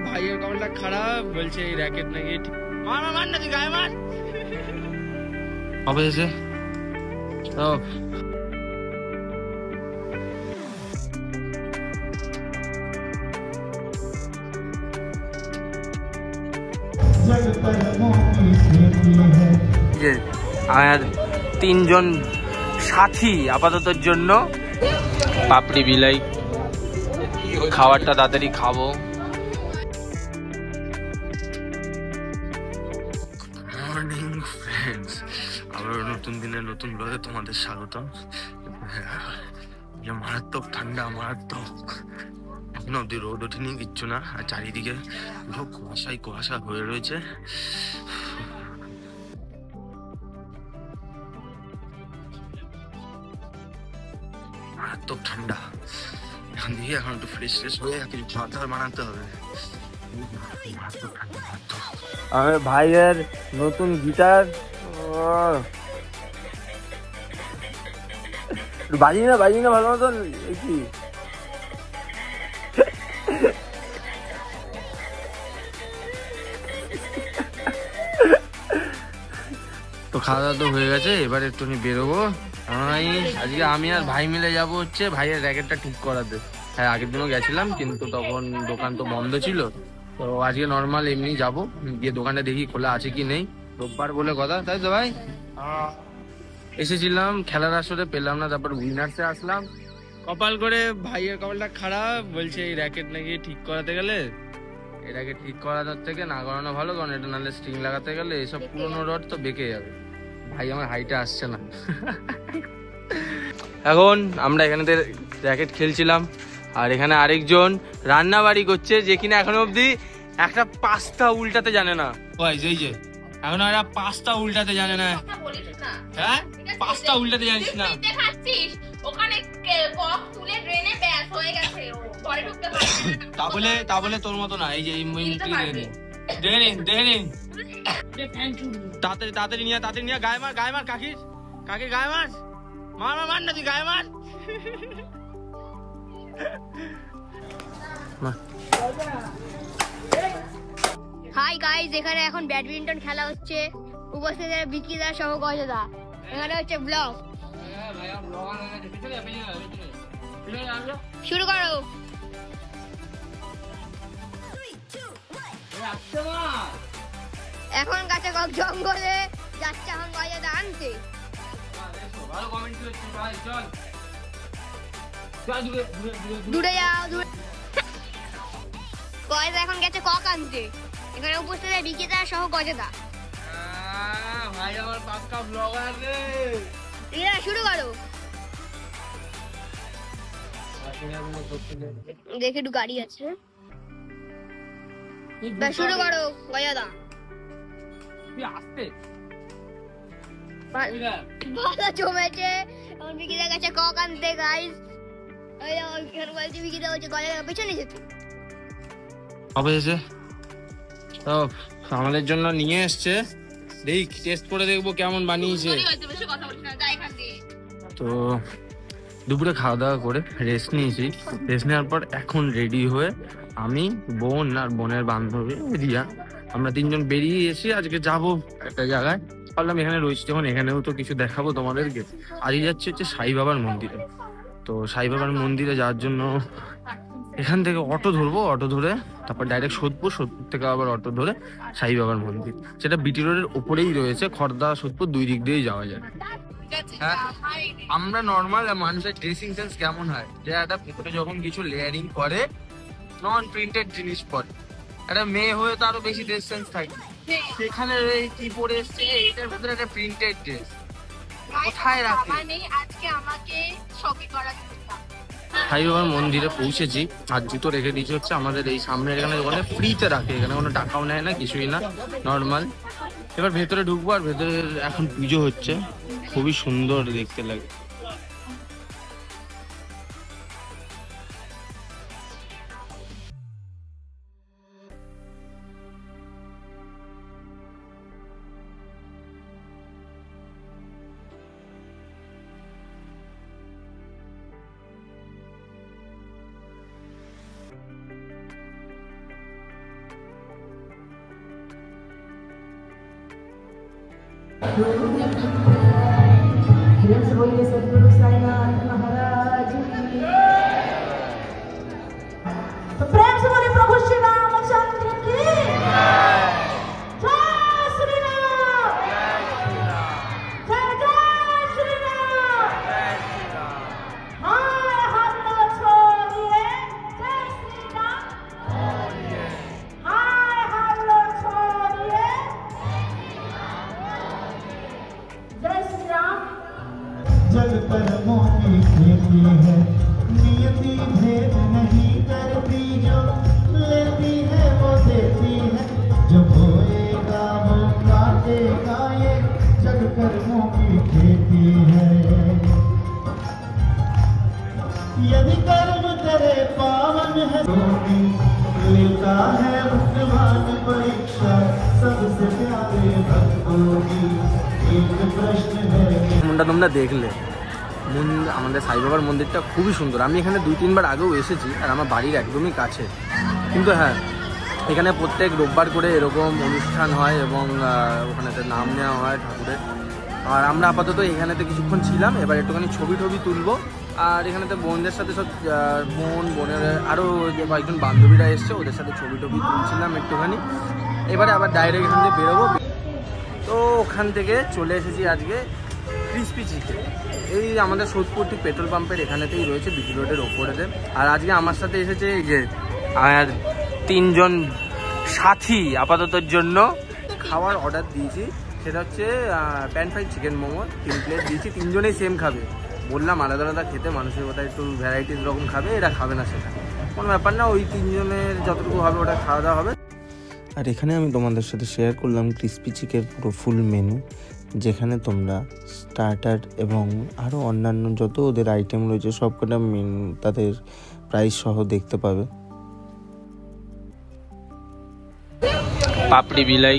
ভাইয়ের কমেন্টটা খারাপ বলছে এই র্যাকেট নাকি মার মার মার না তুই গায়ে মার অবশেষে আমার তিনজন সাথী আপাততর জন্য পাপড়ি বিলাই খাবারটা তাড়াতাড়ি খাবো। মর্নিং ফ্রেন্ডস, আবার নতুন দিনে নতুন ব্লগে তোমাদের স্বাগতম। মারাত্মক ঠান্ডা, মারাত্মক। এখন অব্দি রোদ ওঠেনি, কিচ্ছু না, আর চারিদিকে পুরো কুয়াশায় কুয়াশা হয়ে রয়েছে। মারাত্মক ঠান্ডা। এখন দিয়ে এখন একটু ফ্রেশ ফ্রেশ হয়ে কিছু খাওয়া দাওয়া বানাতে হবে। আমার ভাইয়ের নতুন গিটার বাজিয়ে না ভালো মতন কি তো খাওয়া দাওয়া তো হয়ে গেছে, এবার একটু বেরোবো। আজকে আমি আর ভাই মিলে যাবো হচ্ছে ভাইয়ের র্যাকেটটা ঠিক করাতে। হ্যাঁ, আগের দিনও গেছিলাম কিন্তু তখন দোকান তো বন্ধ ছিল। তো আজকে নর্মাল এমনি যাবো, গিয়ে দোকানটা দেখি খোলা আছে কি নেই। রোববার বলে কথা, তাই তো ভাই? এসেছিলাম খেলার আসরে, পেলাম না, তারপর উইনার্সে আসলাম। কপাল করে ভাইয়ের কপালটা খারাপ, বলছে এই র্যাকেট নাকি ঠিক করাতে গেলে, এই র্যাকেট ঠিক করানোর থেকে না করানো ভালো, কারণ এটা নাহলে স্ট্রিং লাগাতে গেলে এসব পুরোনো রড তো বেঁকে যাবে। ভাই আমার হাইটে আসছে না। এখন আমরা এখানে র্যাকেট খেলছিলাম, আর এখানে আরেকজন রান্না বাড়ি করছে, যে কিনা এখনো অব্দি একটা পাস্তা উল্টাতে জানে না। এই যে এখনো একটা পাস্তা উল্টাতে জানে না। হ্যাঁ, পাস্তা উল্টাতে জানিস না। তাহলে তোর মতো না। এই যে তাড়াতাড়ি নিয়ে গায়ে মার কাকির গায়ে মার মার না তুই গায়ে মার। হাই গাইস, এখানে এখন ব্যাডমিন্টন খেলা হচ্ছে। উপস্থিত বিকিদা সহ গজদা। এখানে হচ্ছে ব্লগ। শুরু করো। এখন গাছে জঙ্গলে যাচ্ছে এখন গজদা আনতে। দূরে যাও, দূরে। গজদা এখন গেছে কক আনতে। এখানে উপস্থিত বিকিদা সহ গজদা। ভাই আমার পাক্কা ব্লগার রে। এরা শুরু করো। দেখে একটু গাড়ি আছে, শুরু করো গজদা। আসতে ভালো জমেছে। এখন বিকিদা গেছে কক আনতে গাইস। বলছি বিকিদা হচ্ছে গজদা পেছনে যেতে। অবশেষে তো আমাদের জন্য নিয়ে এসছে, দেখি টেস্ট করে দেখবো কেমন বানিয়েছে। তো দুপুরে খাওয়া দাওয়া করে রেস্ট নিয়েছি। রেস্ট নেওয়ার পর এখন রেডি হয়ে আমি, বোন আর বোনের বান্ধবী রিয়া, আমরা তিনজন বেরিয়ে এসে আজকে যাব একটা জায়গায়। ভাবলাম এখানে রয়েছি যখন, এখানেও তো কিছু দেখাবো তোমাদেরকে। আজকে যাচ্ছে হচ্ছে সাই বাবার মন্দিরে। তো সাই বাবার মন্দিরে যাওয়ার জন্য এখান থেকে অটো ধরবো, অটো ধরে তারপর ডাইরেক্ট সোদপুর থেকে আবার অটো ধরে সাই বাবার মন্দির, সেটা বিটি রোডের ওপরেই রয়েছে। খড়দা সোদপুর দুই দিক দিয়েই যাওয়া যায়। হ্যাঁ, আমরা নর্মাল মানুষের ড্রেসিং সেন্স কেমন হয়, যে একটা ভিতরে যখন কিছু লেয়ারিং করে নন প্রিন্টেড জিনিস পরে, একটা মেয়ে হয়ে তো আরো বেশি ড্রেস সেন্স থাকে। সেখানে কি পরে এসছে, এটার ভেতরে একটা প্রিন্টেড ড্রেস কোথায় রাখে। আজকে আমাকে শপিং করা সাই বাবার মন্দিরে পৌঁছেছি, আর জুতো রেখে দিয়েছি হচ্ছে আমাদের এই সামনের এখানে দোকানে, ফ্রিতে রাখে, এখানে কোনো টাকাও নেয় না, কিছুই না, নর্মাল। এবার ভেতরে ঢুকবো, আর ভেতরে এখন পুজো হচ্ছে, খুবই সুন্দর দেখতে লাগে। से बोलिए सदगुरु साईनाथ महाराज की। तो प्रेम से बोलिए प्रभु श्री रामचंद्र की। जय श्री राम, जय जय श्री राम। हाय हल्ला छोड़िए, जय श्री राम। हाय हल्ला छोड़िए, जय श्री राम। जग कर्मों की खेती है, नियति भेद नहीं करती, जो लेती है वो देती है, जो बोएगा वो काटेगा, ये जग कर्मों की खेती है। यदि कर्म करे पावन है, लेता है भगवान परीक्षा, सबसे प्यारे भक्तों की। एक प्रश्न है, মনটা তোমরা দেখলে আমাদের সাই বাবার মন্দিরটা খুবই সুন্দর। আমি এখানে 2-3 বার আগেও এসেছি আর আমার বাড়ির একদমই কাছে। কিন্তু হ্যাঁ, এখানে প্রত্যেক রোববার করে এরকম অনুষ্ঠান হয় এবং ওখানেতে নাম নেওয়া হয় ঠাকুরের। আর আমরা আপাতত এখানেতে কিছুক্ষণ ছিলাম, এবার একটুখানি ছবি তুলবো। আর এখানেতে বোনদের সাথে সব বোনের আরও যে কয়েকজন বান্ধবীরা এসছে, ওদের সাথে ছবি তুলছিলাম একটুখানি। এবারে আবার ডাইরেক্ট এখান থেকে বেরোবো। তো ওখান থেকে চলে এসেছি আজকে ক্রিসপি চিকেন। এই আমাদের সোদপুর ঠিক পেট্রোল পাম্পের এখানেতেই রয়েছে, বিটি রোডের ওপরেতে। আর আজকে আমার সাথে এসেছে এই যে আর 3 জন সাথী আপাততর জন্য খাওয়ার অর্ডার দিয়েছি। সেটা হচ্ছে pan fried chicken momo 3 plate দিয়েছি। 3 জনেই সেম খাবে। বললাম আলাদা আলাদা খেতে, মানুষের কথা একটু ভ্যারাইটিস রকম খাবে, এরা খাবে না সেটা কোনো ব্যাপার না। ওই 3 জনের যতটুকু হবে ওটা খাওয়া দাওয়া হবে। আর এখানে আমি তোমাদের সাথে শেয়ার করলাম ক্রিসপি চিকেন পুরো ফুল মেনু, যেখানে তোমরা স্টার্টার এবং আরও অন্যান্য যত ওদের আইটেম রয়েছে সবকটা মেনু তাদের প্রাইস সহ দেখতে পাবে। পাপড়ি বিলাই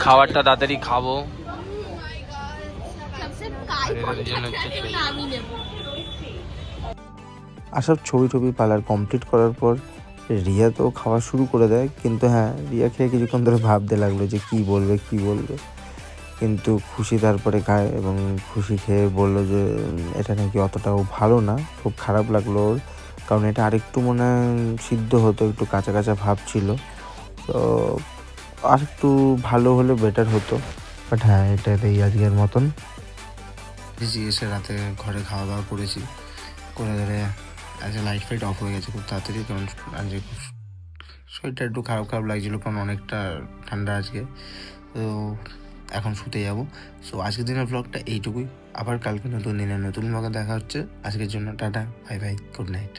খাবারটা তাড়াতাড়ি খাবো। আর সব ছবি পালার কমপ্লিট করার পর রিয়া তো খাওয়া শুরু করে দেয়। কিন্তু হ্যাঁ, রিয়া খেয়ে কিছুক্ষণ ধরে ভাবতে লাগলো যে কি বলবে। কিন্তু খুশি তারপরে খায় এবং খুশি খেয়ে বললো যে এটা নাকি অতটাও ভালো না। খুব খারাপ লাগলো ওর, কারণ এটা আরেকটু মনে সিদ্ধ হতো, একটু কাঁচা কাঁচা ভাব ছিল। তো আর একটু ভালো হলে বেটার হতো। বাট হ্যাঁ, এটাতেই আজকের মতন। এসে রাতে ঘরে খাওয়া দাওয়া করেছি, করে ধরে আজকে লাইট ফাইট অফ হয়ে গেছে খুব তাড়াতাড়ি, কারণ আজকে শরীরটা একটু খারাপ লাগছিলো, কারণ অনেকটা ঠান্ডা আজকে। তো এখন শুতে যাবো। সো আজকের দিনের ব্লগটা এইটুকুই। আবার কালকে নতুন দিনে নতুন ব্লগে দেখা হচ্ছে। আজকের জন্য tata, bye bye, good night.